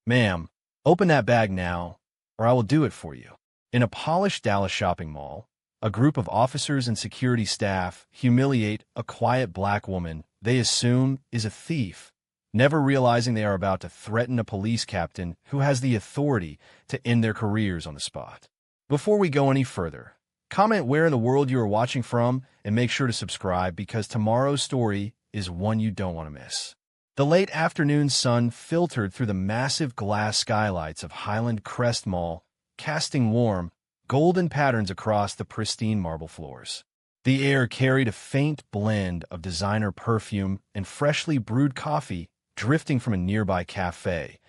Ma'am, open that bag now, or I will do it for you. In a polished Dallas shopping mall, a group of officers and security staff humiliate a quiet black woman they assume is a thief, never realizing they are about to threaten a police captain who has the authority to end their careers on the spot. Before we go any further, comment where in the world you are watching from and make sure to subscribe because tomorrow's story is one you don't want to miss. The late afternoon sun filtered through the massive glass skylights of Highland Crest Mall, casting warm, golden patterns across the pristine marble floors. The air carried a faint blend of designer perfume and freshly brewed coffee drifting from a nearby cafe,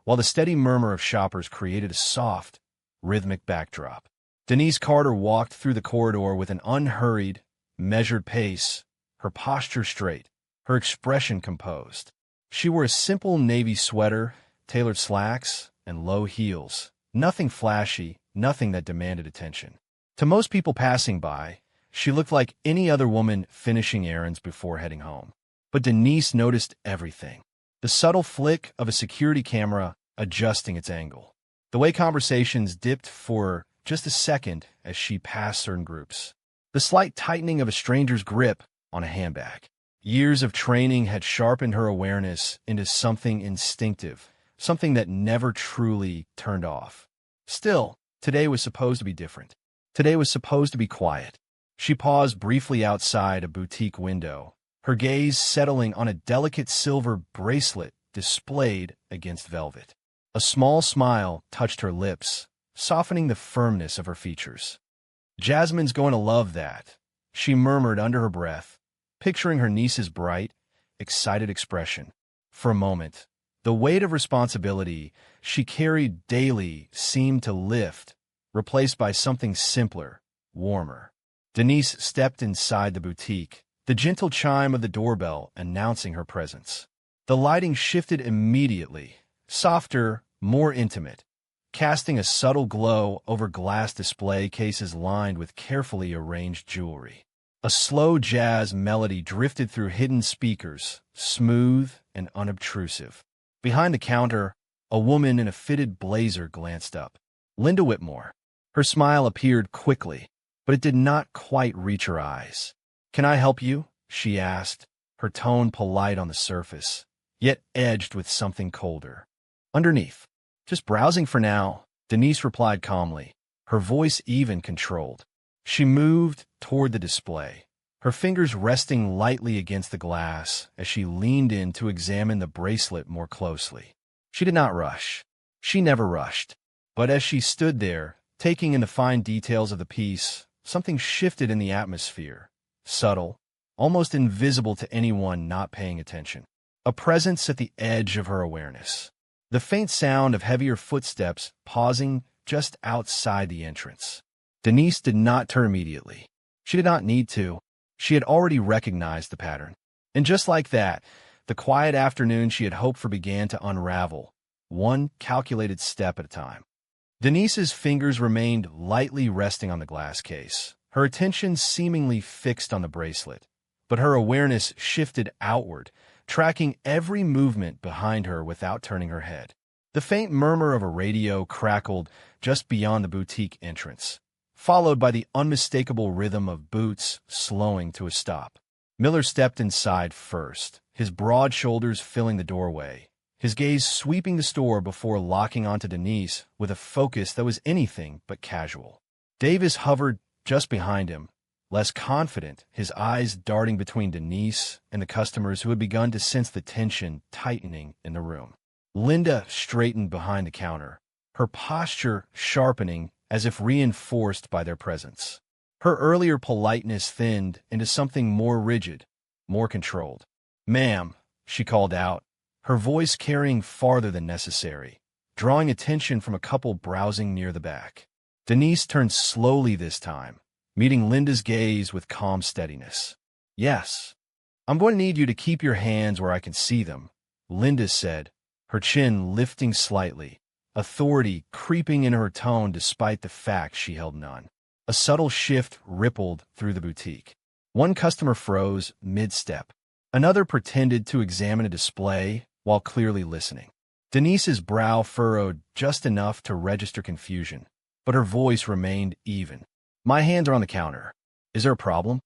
while the steady murmur of shoppers created a soft, rhythmic backdrop. Denise Carter walked through the corridor with an unhurried, measured pace, her posture straight, her expression composed. She wore a simple navy sweater, tailored slacks, and low heels. Nothing flashy, nothing that demanded attention. To most people passing by, she looked like any other woman finishing errands before heading home. But Denise noticed everything. The subtle flick of a security camera adjusting its angle. The way conversations dipped for just a second as she passed certain groups. The slight tightening of a stranger's grip on a handbag. Years of training had sharpened her awareness into something instinctive, something that never truly turned off. Still, today was supposed to be different. Today was supposed to be quiet. She paused briefly outside a boutique window, her gaze settling on a delicate silver bracelet displayed against velvet. A small smile touched her lips, softening the firmness of her features. "Jasmine's going to love that," she murmured under her breath, picturing her niece's bright, excited expression. For a moment, the weight of responsibility she carried daily seemed to lift, replaced by something simpler, warmer. Denise stepped inside the boutique, the gentle chime of the doorbell announcing her presence. The lighting shifted immediately, softer, more intimate, casting a subtle glow over glass display cases lined with carefully arranged jewelry. A slow jazz melody drifted through hidden speakers, smooth and unobtrusive. Behind the counter, a woman in a fitted blazer glanced up. Linda Whitmore. Her smile appeared quickly, but it did not quite reach her eyes. "Can I help you?" she asked, her tone polite on the surface, yet edged with something colder. Underneath. "Just browsing for now," Denise replied calmly, her voice even controlled. She moved toward the display, her fingers resting lightly against the glass as she leaned in to examine the bracelet more closely. She did not rush. She never rushed. But as she stood there, taking in the fine details of the piece, something shifted in the atmosphere, subtle, almost invisible to anyone not paying attention. A presence at the edge of her awareness. The faint sound of heavier footsteps pausing just outside the entrance. Denise did not turn immediately. She did not need to. She had already recognized the pattern. And just like that, the quiet afternoon she had hoped for began to unravel, one calculated step at a time. Denise's fingers remained lightly resting on the glass case, her attention seemingly fixed on the bracelet. But her awareness shifted outward, tracking every movement behind her without turning her head. The faint murmur of a radio crackled just beyond the boutique entrance, followed by the unmistakable rhythm of boots slowing to a stop. Miller stepped inside first, his broad shoulders filling the doorway, his gaze sweeping the store before locking onto Denise with a focus that was anything but casual. Davis hovered just behind him, less confident, his eyes darting between Denise and the customers who had begun to sense the tension tightening in the room. Linda straightened behind the counter, her posture sharpening as if reinforced by their presence. Her earlier politeness thinned into something more rigid, more controlled. "Ma'am," she called out, her voice carrying farther than necessary, drawing attention from a couple browsing near the back. Denise turned slowly this time, meeting Linda's gaze with calm steadiness. "Yes. I'm going to need you to keep your hands where I can see them," Linda said, her chin lifting slightly, authority creeping in her tone despite the fact she held none. A subtle shift rippled through the boutique. One customer froze mid-step. Another pretended to examine a display while clearly listening. Denise's brow furrowed just enough to register confusion, but her voice remained even. My hands are on the counter. Is there a problem?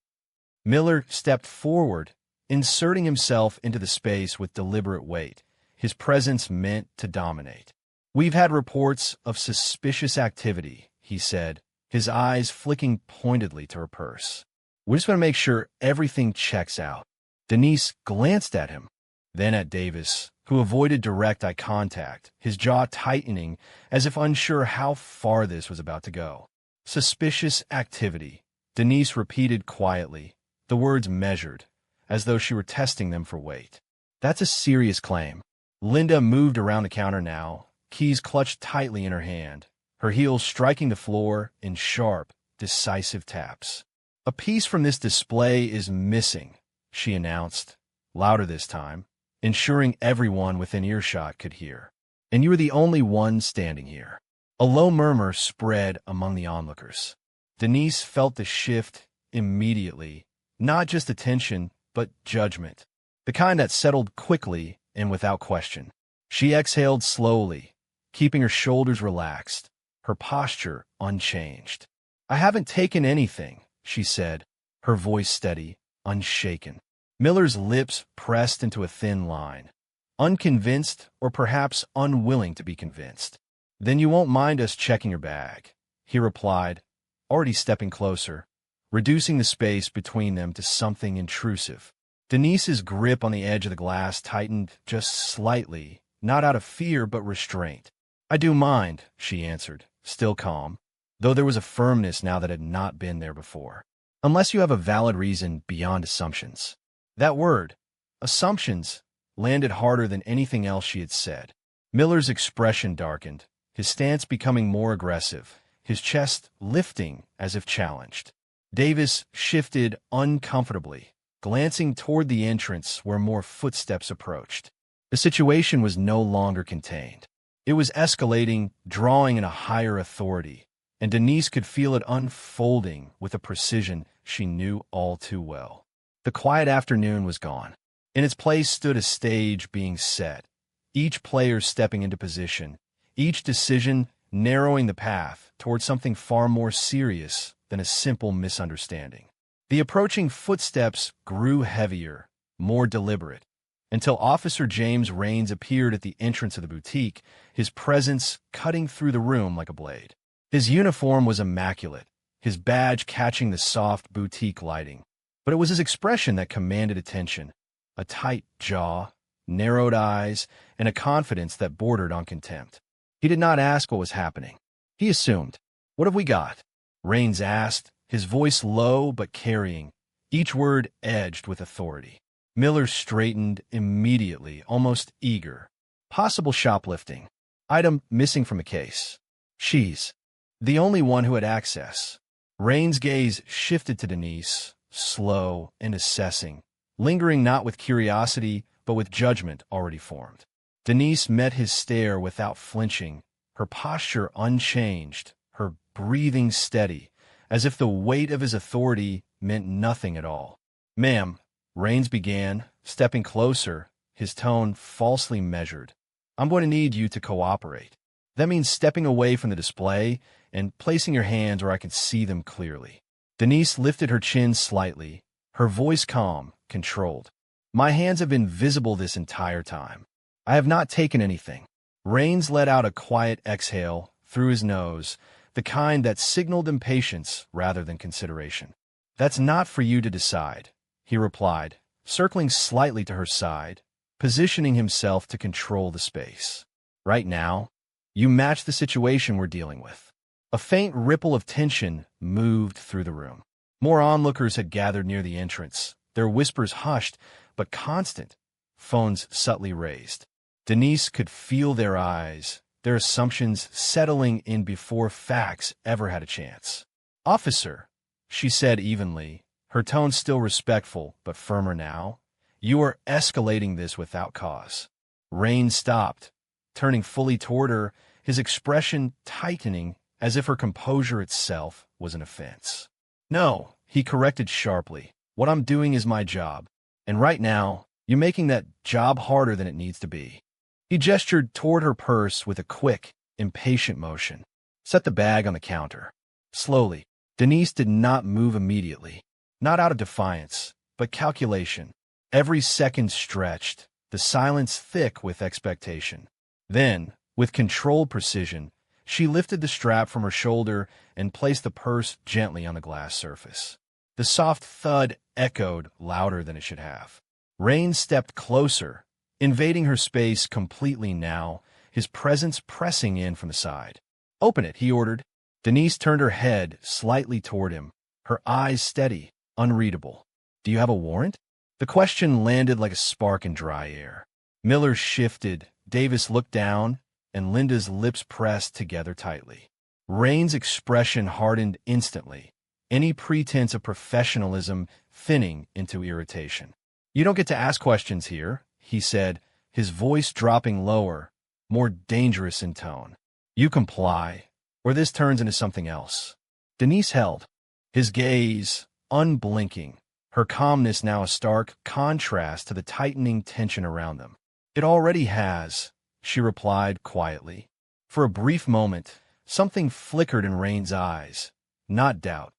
Miller stepped forward, inserting himself into the space with deliberate weight, his presence meant to dominate. We've had reports of suspicious activity, he said, his eyes flicking pointedly to her purse. We just want to make sure everything checks out. Denise glanced at him, then at Davis, who avoided direct eye contact, his jaw tightening as if unsure how far this was about to go. Suspicious activity, Denise repeated quietly, the words measured, as though she were testing them for weight. That's a serious claim. Linda moved around the counter now, keys clutched tightly in her hand, her heels striking the floor in sharp, decisive taps. A piece from this display is missing, she announced, louder this time, ensuring everyone within earshot could hear. And you were the only one standing here. A low murmur spread among the onlookers. Denise felt the shift immediately, not just attention, but judgment, the kind that settled quickly and without question. She exhaled slowly, keeping her shoulders relaxed, her posture unchanged. I haven't taken anything, she said, her voice steady, unshaken. Miller's lips pressed into a thin line, unconvinced or perhaps unwilling to be convinced. Then you won't mind us checking your bag, he replied, already stepping closer, reducing the space between them to something intrusive. Denise's grip on the edge of the glass tightened just slightly, not out of fear but restraint. I do mind, she answered, still calm, though there was a firmness now that had not been there before. Unless you have a valid reason beyond assumptions. That word, assumptions, landed harder than anything else she had said. Miller's expression darkened, his stance becoming more aggressive, his chest lifting as if challenged. Davis shifted uncomfortably, glancing toward the entrance where more footsteps approached. The situation was no longer contained. It was escalating, drawing in a higher authority, and Denise could feel it unfolding with a precision she knew all too well. The quiet afternoon was gone. In its place stood a stage being set, each player stepping into position, each decision narrowing the path toward something far more serious than a simple misunderstanding. The approaching footsteps grew heavier, more deliberate, until Officer James Raines appeared at the entrance of the boutique, his presence cutting through the room like a blade. His uniform was immaculate, his badge catching the soft boutique lighting. But it was his expression that commanded attention, a tight jaw, narrowed eyes, and a confidence that bordered on contempt. He did not ask what was happening. He assumed. What have we got? Raines asked, his voice low but carrying, each word edged with authority. Miller straightened immediately, almost eager. Possible shoplifting. Item missing from a case. She's the only one who had access. Raines' gaze shifted to Denise, slow and assessing, lingering not with curiosity, but with judgment already formed. Denise met his stare without flinching, her posture unchanged, her breathing steady, as if the weight of his authority meant nothing at all. Ma'am, Raines began, stepping closer, his tone falsely measured. I'm going to need you to cooperate. That means stepping away from the display and placing your hands where I can see them clearly. Denise lifted her chin slightly, her voice calm, controlled. My hands have been visible this entire time. I have not taken anything. Raines let out a quiet exhale through his nose, the kind that signaled impatience rather than consideration. That's not for you to decide, he replied, circling slightly to her side, positioning himself to control the space. Right now, you match the situation we're dealing with. A faint ripple of tension moved through the room. More onlookers had gathered near the entrance, their whispers hushed, but constant, phones subtly raised. Denise could feel their eyes, their assumptions settling in before facts ever had a chance. Officer, she said evenly, her tone still respectful but firmer now, you are escalating this without cause. Raines stopped, turning fully toward her, his expression tightening as if her composure itself was an offense. No, he corrected sharply. What I'm doing is my job. And right now, you're making that job harder than it needs to be. He gestured toward her purse with a quick, impatient motion. Set the bag on the counter. Slowly. Denise did not move immediately. Not out of defiance, but calculation. Every second stretched, the silence thick with expectation. Then, with controlled precision, she lifted the strap from her shoulder and placed the purse gently on the glass surface. The soft thud echoed louder than it should have. Rain stepped closer, invading her space completely now, his presence pressing in from the side. "Open it," he ordered. Denise turned her head slightly toward him, her eyes steady, unreadable. "Do you have a warrant?" The question landed like a spark in dry air. Miller shifted, Davis looked down, and Linda's lips pressed together tightly. Rain's expression hardened instantly, any pretense of professionalism thinning into irritation. "You don't get to ask questions here," he said, his voice dropping lower, more dangerous in tone. "You comply, or this turns into something else." Denise held, his gaze unblinking, her calmness now a stark contrast to the tightening tension around them. "It already has," she replied quietly. For a brief moment, something flickered in Rain's eyes. Not doubt,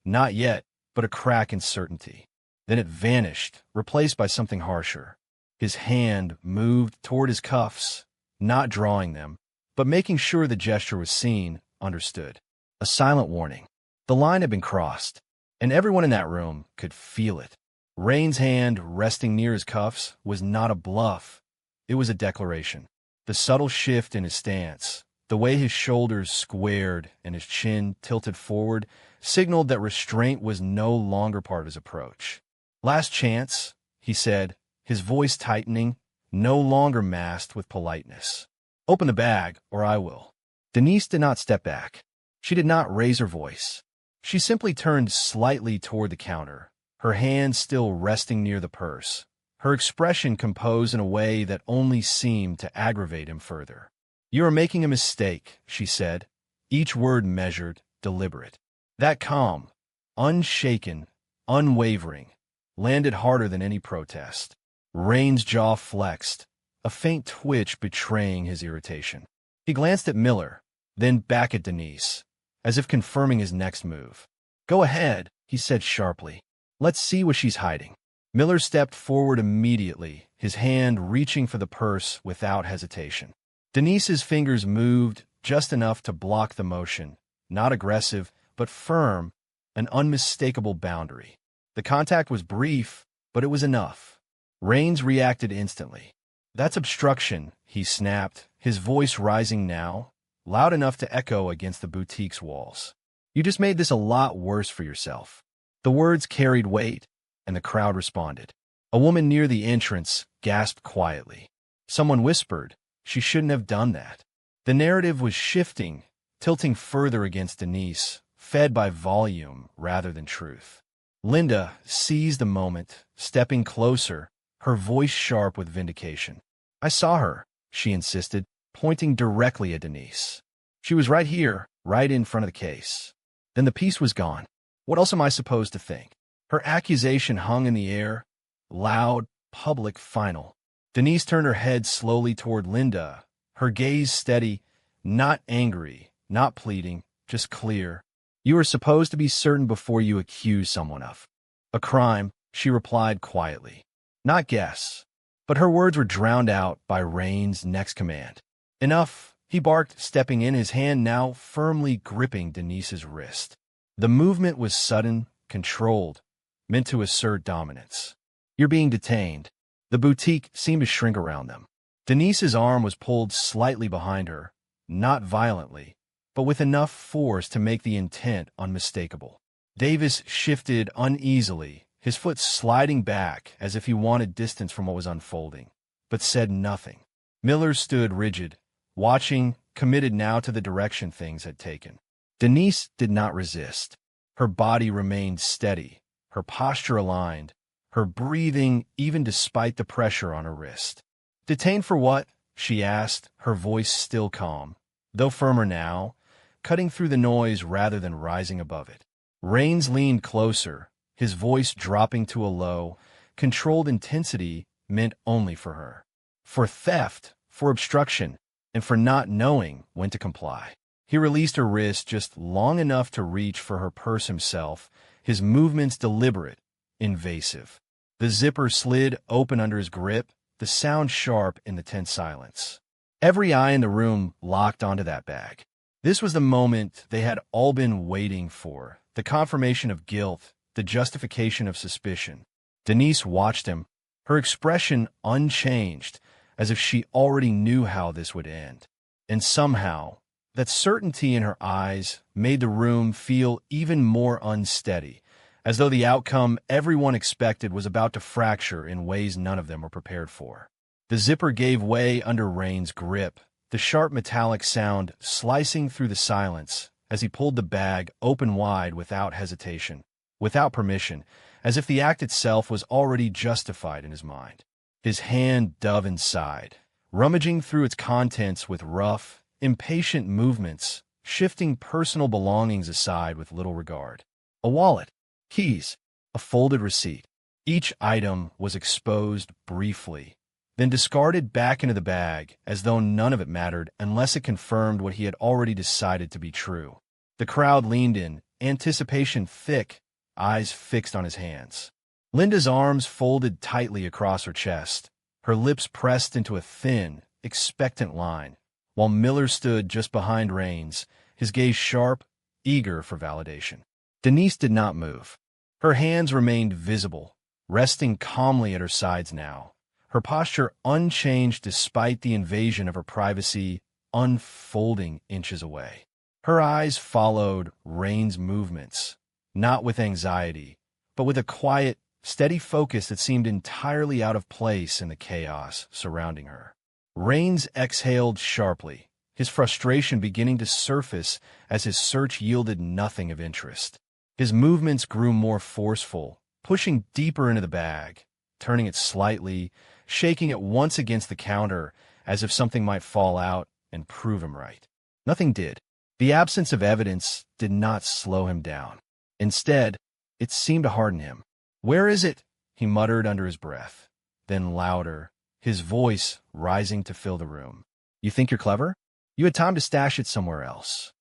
not yet, but a crack in certainty. Then it vanished, replaced by something harsher. His hand moved toward his cuffs, not drawing them, but making sure the gesture was seen, understood. A silent warning. The line had been crossed, and everyone in that room could feel it. Rain's hand resting near his cuffs was not a bluff. It was a declaration. The subtle shift in his stance, the way his shoulders squared and his chin tilted forward, signaled that restraint was no longer part of his approach. "Last chance," he said, his voice tightening, no longer masked with politeness. "Open the bag, or I will." Denise did not step back. She did not raise her voice. She simply turned slightly toward the counter, her hand still resting near the purse, her expression composed in a way that only seemed to aggravate him further. "You are making a mistake," she said, each word measured, deliberate. That calm, unshaken, unwavering, landed harder than any protest. Rain's jaw flexed, a faint twitch betraying his irritation. He glanced at Miller, then back at Denise, as if confirming his next move. "Go ahead," he said sharply. "Let's see what she's hiding." Miller stepped forward immediately, his hand reaching for the purse without hesitation. Denise's fingers moved just enough to block the motion, not aggressive, but firm, an unmistakable boundary. The contact was brief, but it was enough. Rains reacted instantly. "That's obstruction," he snapped, his voice rising now, loud enough to echo against the boutique's walls. "You just made this a lot worse for yourself." The words carried weight, and the crowd responded. A woman near the entrance gasped quietly. Someone whispered, "She shouldn't have done that." The narrative was shifting, tilting further against Denise, fed by volume rather than truth. Linda seized the moment, stepping closer, her voice sharp with vindication. "I saw her," she insisted, pointing directly at Denise. "She was right here, right in front of the case." Then the piece was gone. What else am I supposed to think? Her accusation hung in the air, loud, public, final. Denise turned her head slowly toward Linda, her gaze steady, not angry, not pleading, just clear. "You are supposed to be certain before you accuse someone of a crime," she replied quietly. "Not guess." But her words were drowned out by Rain's next command. "Enough," he barked, stepping in, his hand now firmly gripping Denise's wrist. The movement was sudden, controlled, meant to assert dominance. "You're being detained." The boutique seemed to shrink around them. Denise's arm was pulled slightly behind her, not violently, but with enough force to make the intent unmistakable. Davis shifted uneasily, his foot sliding back as if he wanted distance from what was unfolding, but said nothing. Miller stood rigid, watching, committed now to the direction things had taken. Denise did not resist. Her body remained steady, her posture aligned, her breathing even despite the pressure on her wrist. "Detained for what?" she asked, her voice still calm, though firmer now, cutting through the noise rather than rising above it. Rains leaned closer, his voice dropping to a low, controlled intensity meant only for her. "For theft, for obstruction, and for not knowing when to comply. He released her wrist just long enough to reach for her purse himself, his movements deliberate, invasive. The zipper slid open under his grip, the sound sharp in the tense silence. Every eye in the room locked onto that bag. This was the moment they had all been waiting for, the confirmation of guilt, the justification of suspicion. Denise watched him, her expression unchanged, as if she already knew how this would end. And somehow, that certainty in her eyes made the room feel even more unsteady, as though the outcome everyone expected was about to fracture in ways none of them were prepared for. The zipper gave way under Rain's grip, the sharp metallic sound slicing through the silence as he pulled the bag open wide without hesitation, without permission, as if the act itself was already justified in his mind. His hand dove inside, rummaging through its contents with rough, impatient movements, shifting personal belongings aside with little regard. A wallet, keys, a folded receipt. Each item was exposed briefly, then discarded back into the bag as though none of it mattered unless it confirmed what he had already decided to be true. The crowd leaned in, anticipation thick, eyes fixed on his hands. Linda's arms folded tightly across her chest, her lips pressed into a thin, expectant line, while Miller stood just behind Rains, his gaze sharp, eager for validation. Denise did not move. Her hands remained visible, resting calmly at her sides now, her posture unchanged despite the invasion of her privacy unfolding inches away. Her eyes followed Rain's movements, not with anxiety, but with a quiet, steady focus that seemed entirely out of place in the chaos surrounding her. Rains exhaled sharply, his frustration beginning to surface as his search yielded nothing of interest. His movements grew more forceful, pushing deeper into the bag, turning it slightly, shaking it once against the counter as if something might fall out and prove him right. Nothing did. The absence of evidence did not slow him down. Instead, it seemed to harden him. "Where is it?" he muttered under his breath. Then louder, his voice rising to fill the room. "You think you're clever? You had time to stash it somewhere else."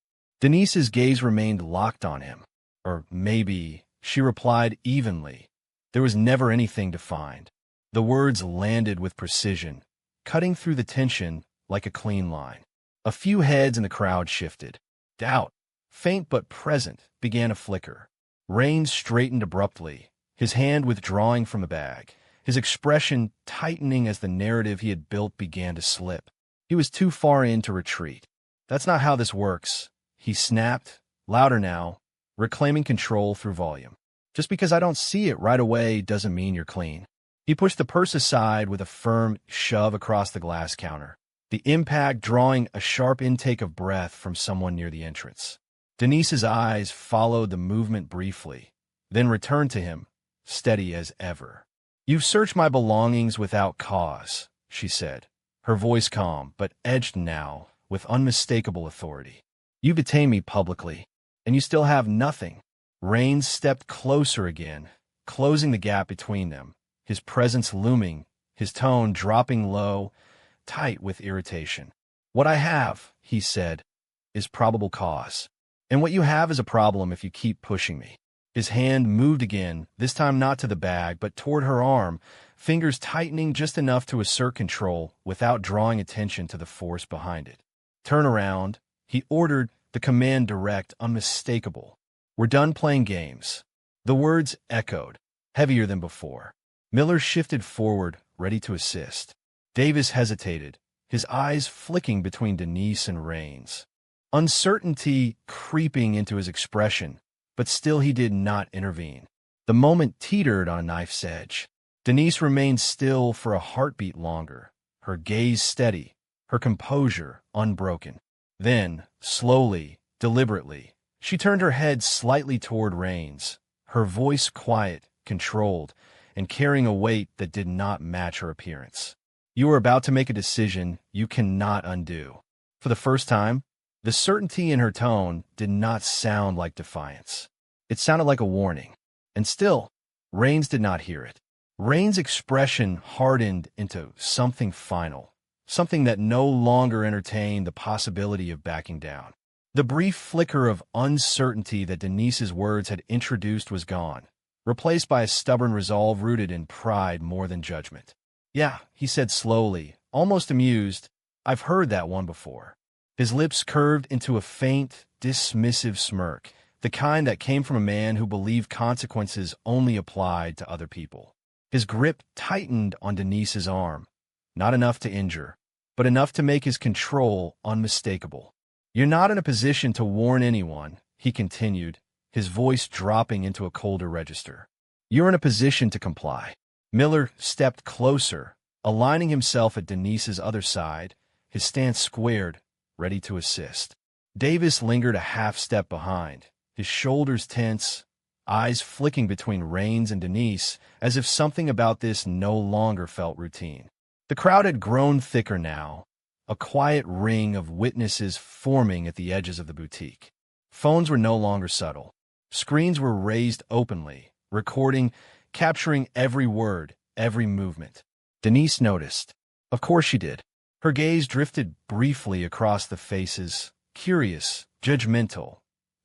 Denise's gaze remained locked on him. "Or maybe," she replied evenly. "There was never anything to find." The words landed with precision, cutting through the tension like a clean line. A few heads in the crowd shifted. Doubt, faint but present, began to flicker. Rains straightened abruptly, his hand withdrawing from the bag, his expression tightening as the narrative he had built began to slip. He was too far in to retreat. "That's not how this works," he snapped, louder now, reclaiming control through volume. "Just because I don't see it right away doesn't mean you're clean." He pushed the purse aside with a firm shove across the glass counter, the impact drawing a sharp intake of breath from someone near the entrance. Denise's eyes followed the movement briefly, then returned to him, steady as ever. "You've searched my belongings without cause," she said, her voice calm but edged now with unmistakable authority. "You've detained me publicly, and you still have nothing." Rains stepped closer again, closing the gap between them, his presence looming, his tone dropping low, tight with irritation. "What I have," he said, "is probable cause. And what you have is a problem if you keep pushing me." His hand moved again, this time not to the bag, but toward her arm, fingers tightening just enough to assert control without drawing attention to the force behind it. "Turn around," he ordered, the command direct, unmistakable. "We're done playing games." The words echoed, heavier than before. Miller shifted forward, ready to assist. Davis hesitated, his eyes flicking between Denise and Rains. Uncertainty creeping into his expression, but still he did not intervene. The moment teetered on a knife's edge. Denise remained still for a heartbeat longer, her gaze steady, her composure unbroken. Then, slowly, deliberately, she turned her head slightly toward Rains, her voice quiet, controlled, and carrying a weight that did not match her appearance. "You are about to make a decision you cannot undo." For the first time, the certainty in her tone did not sound like defiance. It sounded like a warning. And still, Rains did not hear it. Rains' expression hardened into something final, something that no longer entertained the possibility of backing down. The brief flicker of uncertainty that Denise's words had introduced was gone, replaced by a stubborn resolve rooted in pride more than judgment. "Yeah," he said slowly, almost amused. "I've heard that one before." His lips curved into a faint, dismissive smirk, the kind that came from a man who believed consequences only applied to other people. His grip tightened on Denise's arm, not enough to injure, but enough to make his control unmistakable. "You're not in a position to warn anyone," he continued, his voice dropping into a colder register. "You're in a position to comply." Miller stepped closer, aligning himself at Denise's other side, his stance squared, ready to assist. Davis lingered a half-step behind, his shoulders tense, eyes flicking between Rains and Denise, as if something about this no longer felt routine. The crowd had grown thicker now, a quiet ring of witnesses forming at the edges of the boutique. Phones were no longer subtle. Screens were raised openly, recording, capturing every word, every movement. Denise noticed. Of course she did. Her gaze drifted briefly across the faces, curious, judgmental,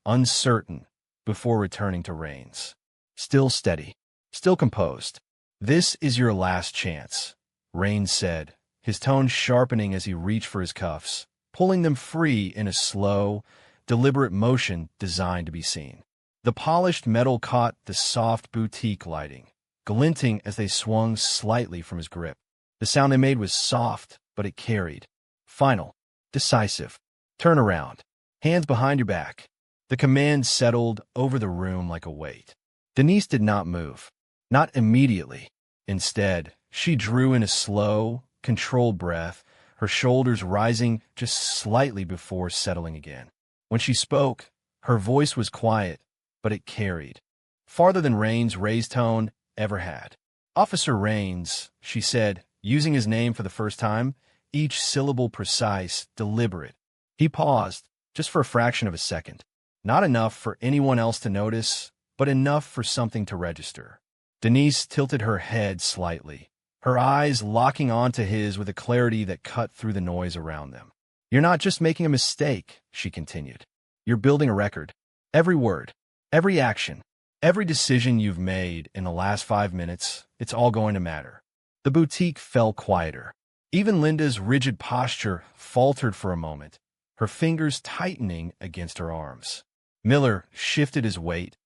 uncertain, before returning to Rains. Still steady, still composed. "This is your last chance," Rains said, his tone sharpening as he reached for his cuffs, pulling them free in a slow, deliberate motion designed to be seen. The polished metal caught the soft boutique lighting, glinting as they swung slightly from his grip. The sound they made was soft, but it carried. Final, decisive. "Turn around. Hands behind your back." The command settled over the room like a weight. Denise did not move. Not immediately. Instead, she drew in a slow, controlled breath, her shoulders rising just slightly before settling again. When she spoke, her voice was quiet, but it carried, farther than Rains' raised tone ever had. "Officer Rains," she said, using his name for the first time, each syllable precise, deliberate. He paused, just for a fraction of a second. Not enough for anyone else to notice, but enough for something to register. Denise tilted her head slightly, her eyes locking onto his with a clarity that cut through the noise around them. "You're not just making a mistake," she continued. "You're building a record. Every word, every action, every decision you've made in the last 5 minutes, it's all going to matter." The boutique fell quieter. Even Linda's rigid posture faltered for a moment, her fingers tightening against her arms. Miller shifted his weight,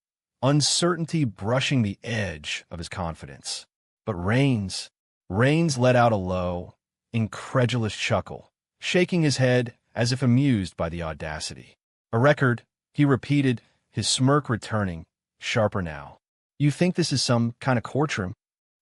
uncertainty brushing the edge of his confidence. But Rains let out a low, incredulous chuckle, shaking his head as if amused by the audacity. "A record," he repeated, his smirk returning, sharper now. "You think this is some kind of courtroom?"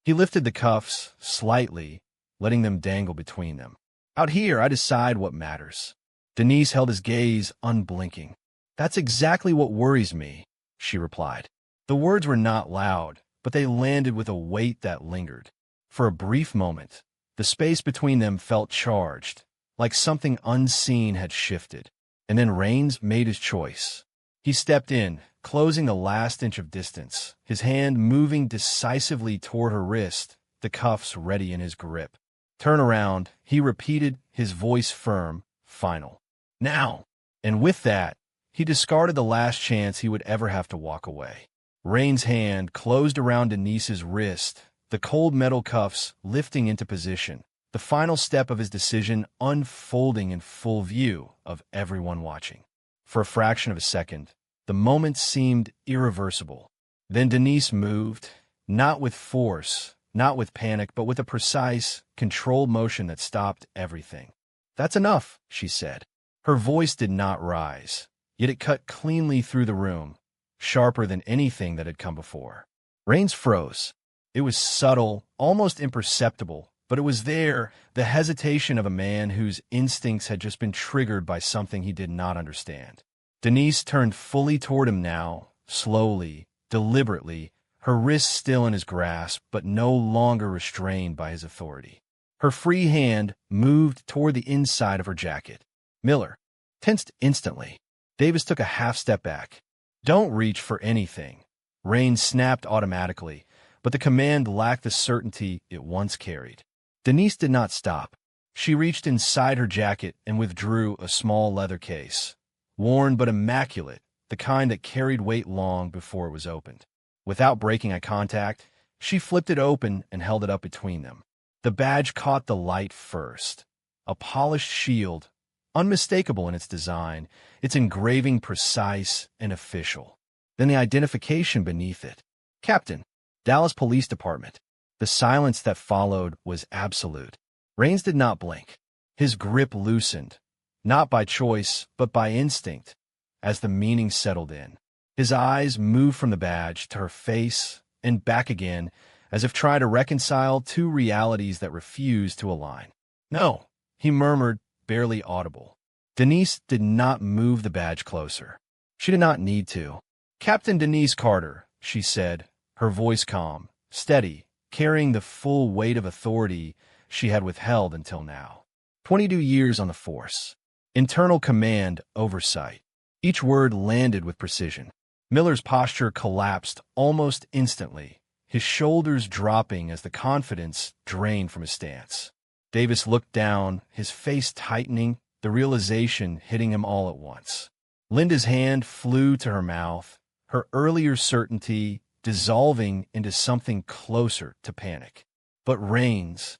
He lifted the cuffs slightly, letting them dangle between them. "Out here, I decide what matters." Denise held his gaze unblinking. "That's exactly what worries me," she replied. The words were not loud, but they landed with a weight that lingered. For a brief moment, the space between them felt charged, like something unseen had shifted. And then Rains made his choice. He stepped in, closing the last inch of distance, his hand moving decisively toward her wrist, the cuffs ready in his grip. "Turn around," he repeated, his voice firm, final. "Now!" And with that, he discarded the last chance he would ever have to walk away. Rains' hand closed around Denise's wrist, the cold metal cuffs lifting into position, the final step of his decision unfolding in full view of everyone watching. For a fraction of a second, the moment seemed irreversible. Then Denise moved, not with force, not with panic, but with a precise, controlled motion that stopped everything. "That's enough," she said. Her voice did not rise, yet it cut cleanly through the room, sharper than anything that had come before. Rains froze. It was subtle, almost imperceptible, but it was there, the hesitation of a man whose instincts had just been triggered by something he did not understand. Denise turned fully toward him now, slowly, deliberately, her wrist still in his grasp, but no longer restrained by his authority. Her free hand moved toward the inside of her jacket. Miller tensed instantly. Davis took a half-step back. "Don't reach for anything." Rains snapped automatically, but the command lacked the certainty it once carried. Denise did not stop. She reached inside her jacket and withdrew a small leather case. Worn but immaculate, the kind that carried weight long before it was opened. Without breaking eye contact, she flipped it open and held it up between them. The badge caught the light first. A polished shield, unmistakable in its design, its engraving precise and official. Then the identification beneath it. Captain, Dallas Police Department. The silence that followed was absolute. Rains did not blink. His grip loosened, not by choice, but by instinct, as the meaning settled in. His eyes moved from the badge to her face and back again, as if trying to reconcile two realities that refused to align. No, he murmured, barely audible. Denise did not move the badge closer. She did not need to. Captain Denise Carter, she said, her voice calm, steady, carrying the full weight of authority she had withheld until now. 22 years on the force. Internal command, oversight. Each word landed with precision. Miller's posture collapsed almost instantly, his shoulders dropping as the confidence drained from his stance. Davis looked down, his face tightening, the realization hitting him all at once. Linda's hand flew to her mouth, her earlier certainty dissolving into something closer to panic. But Rains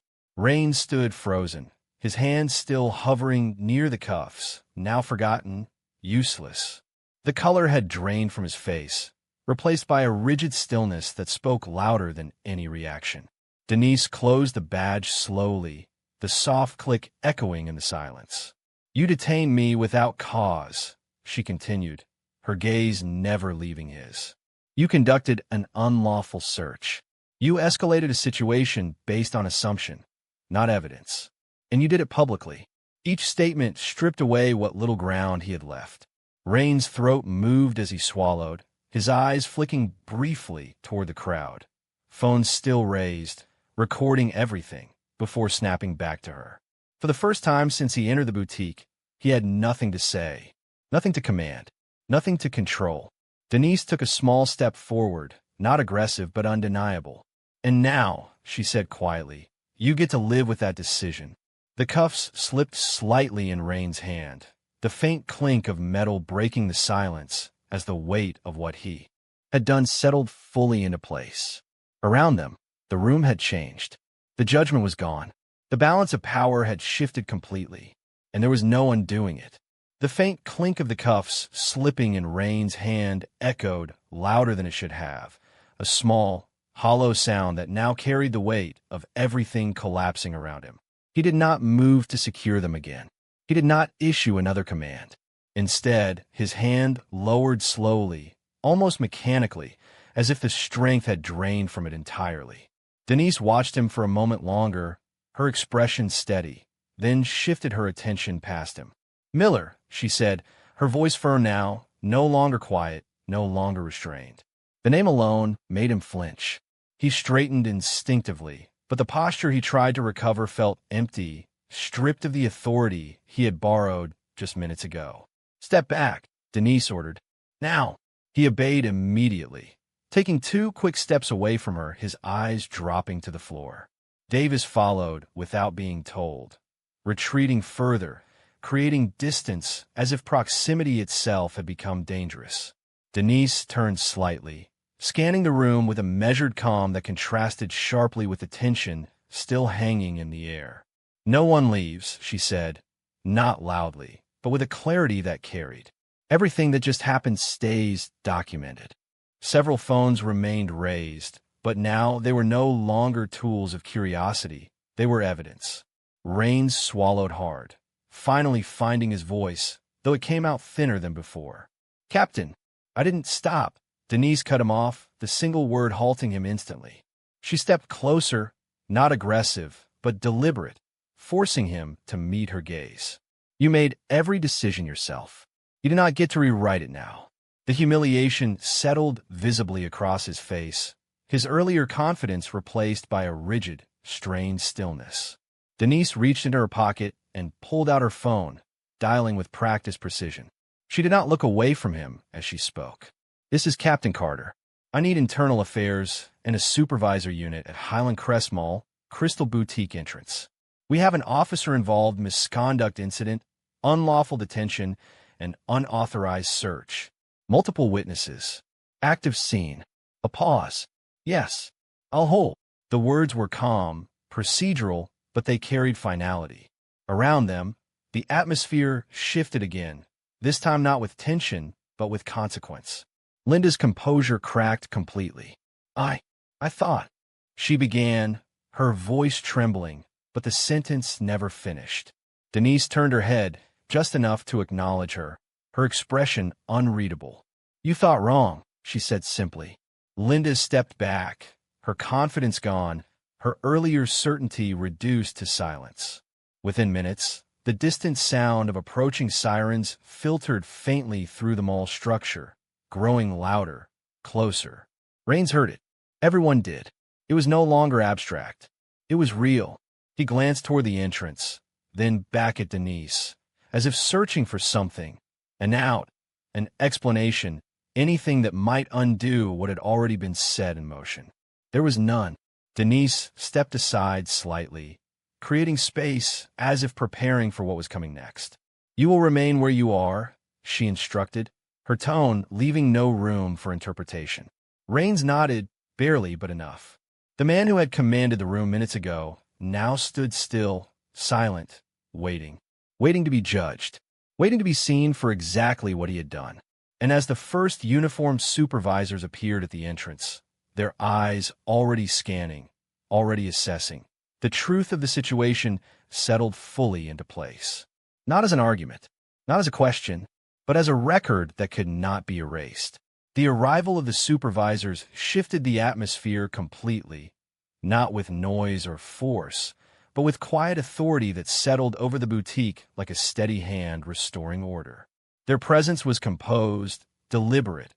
stood frozen, his hands still hovering near the cuffs, now forgotten, useless. The color had drained from his face, replaced by a rigid stillness that spoke louder than any reaction. Denise closed the badge slowly, the soft click echoing in the silence. "You detained me without cause," she continued, her gaze never leaving his. "You conducted an unlawful search. You escalated a situation based on assumption, not evidence. And you did it publicly." Each statement stripped away what little ground he had left. Rain's throat moved as he swallowed, his eyes flicking briefly toward the crowd. Phone still raised, recording everything, before snapping back to her. For the first time since he entered the boutique, he had nothing to say, nothing to command, nothing to control. Denise took a small step forward, not aggressive but undeniable. "And now," she said quietly, "you get to live with that decision." The cuffs slipped slightly in Rain's hand, the faint clink of metal breaking the silence as the weight of what he had done settled fully into place. Around them, the room had changed. The judgment was gone. The balance of power had shifted completely, and there was no undoing it. The faint clink of the cuffs slipping in Rain's hand echoed louder than it should have, a small, hollow sound that now carried the weight of everything collapsing around him. He did not move to secure them again. He did not issue another command. Instead, his hand lowered slowly, almost mechanically, as if the strength had drained from it entirely. Denise watched him for a moment longer, her expression steady, then shifted her attention past him. "Miller," she said, her voice firm now, no longer quiet, no longer restrained. The name alone made him flinch. He straightened instinctively, but the posture he tried to recover felt empty, stripped of the authority he had borrowed just minutes ago. "Step back," Denise ordered. "Now." He obeyed immediately, taking 2 quick steps away from her, his eyes dropping to the floor. Davis followed without being told, retreating further, creating distance as if proximity itself had become dangerous. Denise turned slightly, scanning the room with a measured calm that contrasted sharply with the tension still hanging in the air. "No one leaves," she said, not loudly, but with a clarity that carried. "Everything that just happened stays documented." Several phones remained raised, but now they were no longer tools of curiosity, they were evidence. Rains swallowed hard, finally finding his voice, though it came out thinner than before. "Captain, I didn't stop." Denise cut him off, the single word halting him instantly. She stepped closer, not aggressive, but deliberate, forcing him to meet her gaze. "You made every decision yourself. You do not get to rewrite it now." The humiliation settled visibly across his face, his earlier confidence replaced by a rigid, strained stillness. Denise reached into her pocket and pulled out her phone, dialing with practiced precision. She did not look away from him as she spoke. "This is Captain Carter. I need internal affairs and a supervisor unit at Highland Crest Mall, Crystal Boutique entrance." We have an officer-involved misconduct incident, unlawful detention, and unauthorized search. Multiple witnesses. Active scene. A pause. Yes, I'll hold. The words were calm, procedural, but they carried finality. Around them, the atmosphere shifted again, this time not with tension, but with consequence. Linda's composure cracked completely. I thought, she began, her voice trembling, but the sentence never finished. Denise turned her head, just enough to acknowledge her, her expression unreadable. You thought wrong, she said simply. Linda stepped back, her confidence gone, her earlier certainty reduced to silence. Within minutes, the distant sound of approaching sirens filtered faintly through the mall structure, growing louder, closer. Raines heard it. Everyone did. It was no longer abstract. It was real. He glanced toward the entrance, then back at Denise, as if searching for something, an out, an explanation, anything that might undo what had already been set in motion. There was none. Denise stepped aside slightly, creating space as if preparing for what was coming next. You will remain where you are, she instructed, her tone leaving no room for interpretation. Raines nodded, barely but enough. The man who had commanded the room minutes ago now stood still, silent, waiting to be judged, waiting to be seen for exactly what he had done. And as the first uniformed supervisors appeared at the entrance, their eyes already scanning, already assessing, the truth of the situation settled fully into place. Not as an argument, not as a question, but as a record that could not be erased. The arrival of the supervisors shifted the atmosphere completely, not with noise or force, but with quiet authority that settled over the boutique like a steady hand restoring order. Their presence was composed, deliberate,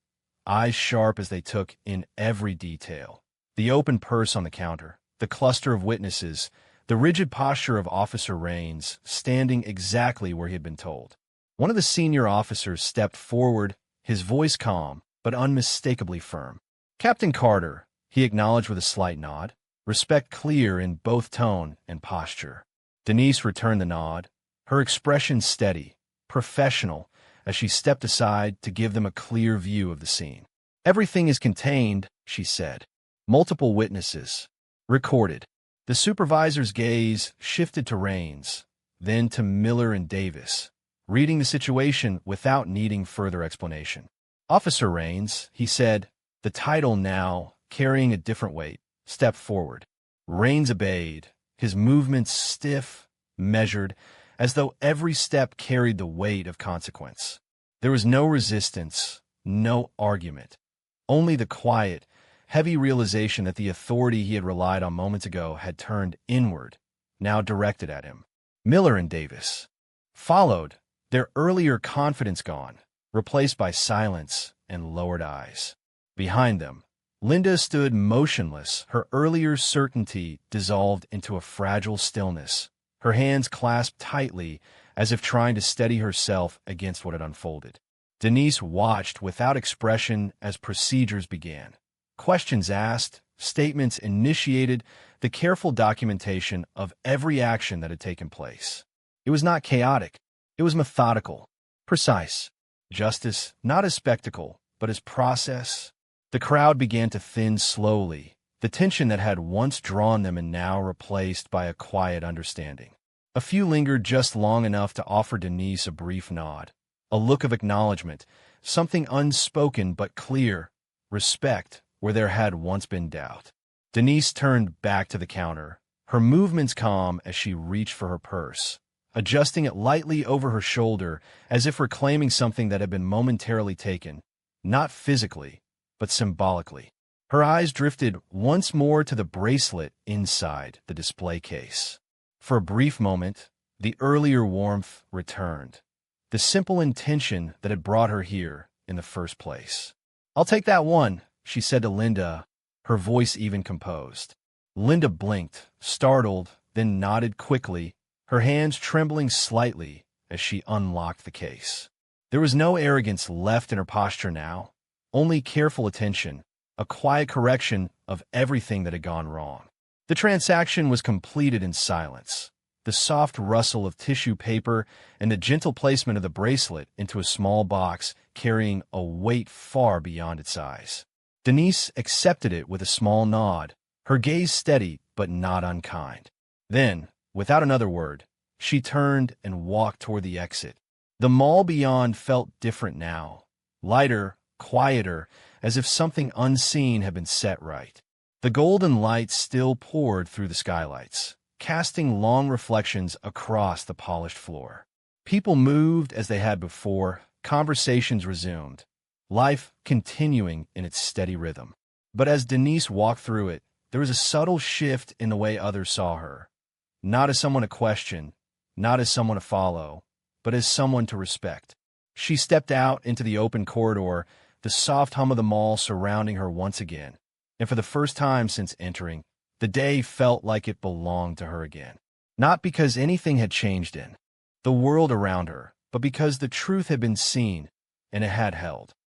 eyes sharp as they took in every detail. The open purse on the counter, the cluster of witnesses, the rigid posture of Officer Raines, standing exactly where he had been told. One of the senior officers stepped forward, his voice calm, but unmistakably firm. Captain Carter, he acknowledged with a slight nod, respect clear in both tone and posture. Denise returned the nod, her expression steady, professional, as she stepped aside to give them a clear view of the scene. Everything is contained, she said. Multiple witnesses. Recorded. The supervisor's gaze shifted to Raines, then to Miller and Davis, reading the situation without needing further explanation. Officer Raines, he said, the title now carrying a different weight, stepped forward. Raines obeyed, his movements stiff, measured, as though every step carried the weight of consequence. There was no resistance, no argument, only the quiet, heavy realization that the authority he had relied on moments ago had turned inward, now directed at him. Miller and Davis followed, their earlier confidence gone, replaced by silence and lowered eyes. Behind them, Linda stood motionless, her earlier certainty dissolved into a fragile stillness, her hands clasped tightly as if trying to steady herself against what had unfolded. Denise watched without expression as procedures began. Questions asked, statements initiated, the careful documentation of every action that had taken place. It was not chaotic. It was methodical, precise. Justice, not as spectacle, but as process. The crowd began to thin slowly, the tension that had once drawn them and now replaced by a quiet understanding. A few lingered just long enough to offer Denise a brief nod, a look of acknowledgement, something unspoken but clear, respect where there had once been doubt. Denise turned back to the counter, her movements calm as she reached for her purse, adjusting it lightly over her shoulder as if reclaiming something that had been momentarily taken, not physically, but symbolically. Her eyes drifted once more to the bracelet inside the display case. For a brief moment, the earlier warmth returned, the simple intention that had brought her here in the first place. "I'll take that one," she said to Linda, her voice even composed. Linda blinked, startled, then nodded quickly, her hands trembling slightly as she unlocked the case. There was no arrogance left in her posture now, only careful attention, a quiet correction of everything that had gone wrong. The transaction was completed in silence. the soft rustle of tissue paper, and the gentle placement of the bracelet into a small box carrying a weight far beyond its size. Denise accepted it with a small nod, her gaze steady but not unkind. Then, without another word, she turned and walked toward the exit. The mall beyond felt different now, lighter, quieter, as if something unseen had been set right. The golden light still poured through the skylights, casting long reflections across the polished floor. People moved as they had before, conversations resumed, life continuing in its steady rhythm. But as Denise walked through it, there was a subtle shift in the way others saw her. Not as someone to question, not as someone to follow, but as someone to respect. She stepped out into the open corridor, the soft hum of the mall surrounding her once again. And for the first time since entering, the day felt like it belonged to her again. Not because anything had changed in the world around her, but because the truth had been seen and it had held.